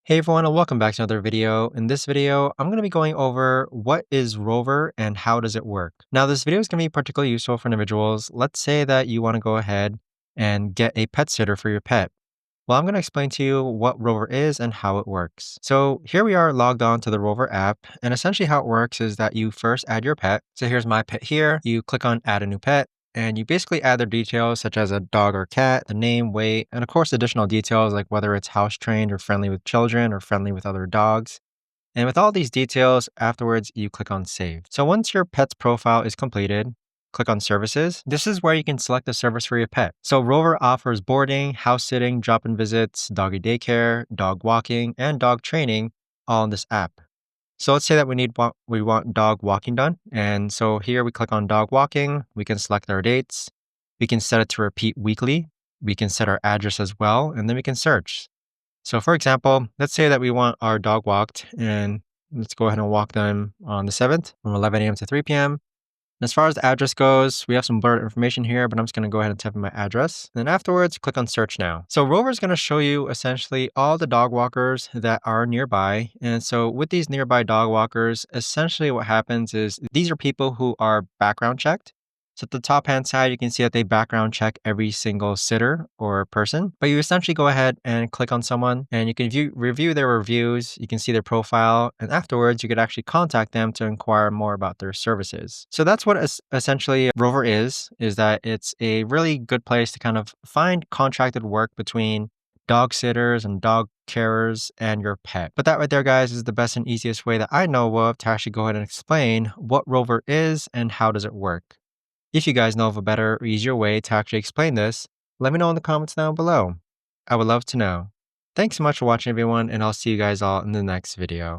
Hey everyone, and welcome back to another video. In this video, I'm going to be going over what is Rover and how does it work. Now, this video is going to be particularly useful for individuals. Let's say that you want to go ahead and get a pet sitter for your pet. Well, I'm going to explain to you what Rover is and how it works. So here we are logged on to the Rover app, and essentially how it works is that you first add your pet. So here's my pet here. You click on add a new pet, and you basically add their details such as a dog or cat, the name, weight, and of course additional details like whether it's house trained or friendly with children or friendly with other dogs. And with all these details, afterwards you click on save. So once your pet's profile is completed, click on services. This is where you can select the service for your pet. So Rover offers boarding, house sitting, drop-in visits, doggy daycare, dog walking, and dog training all in this app. So let's say that we want dog walking done. And so here we click on dog walking. We can select our dates. We can set it to repeat weekly. We can set our address as well, and then we can search. So for example, let's say that we want our dog walked, and let's go ahead and walk them on the 7th from 11 a.m. to 3 p.m. And as far as the address goes, we have some blurred information here, but I'm just going to go ahead and type in my address. And then afterwards, click on search now. So Rover is going to show you essentially all the dog walkers that are nearby. And so with these nearby dog walkers, essentially what happens is these are people who are background checked. So at the top hand side, you can see that they background check every single sitter or person. But you essentially go ahead and click on someone and you can review their reviews. You can see their profile. And afterwards, you could actually contact them to inquire more about their services. So that's what essentially Rover is that it's a really good place to kind of find contracted work between dog sitters and dog carers and your pet. But that right there, guys, is the best and easiest way that I know of to actually go ahead and explain what Rover is and how does it work. If you guys know of a better or easier way to actually explain this, let me know in the comments down below. I would love to know. Thanks so much for watching everyone, and I'll see you guys all in the next video.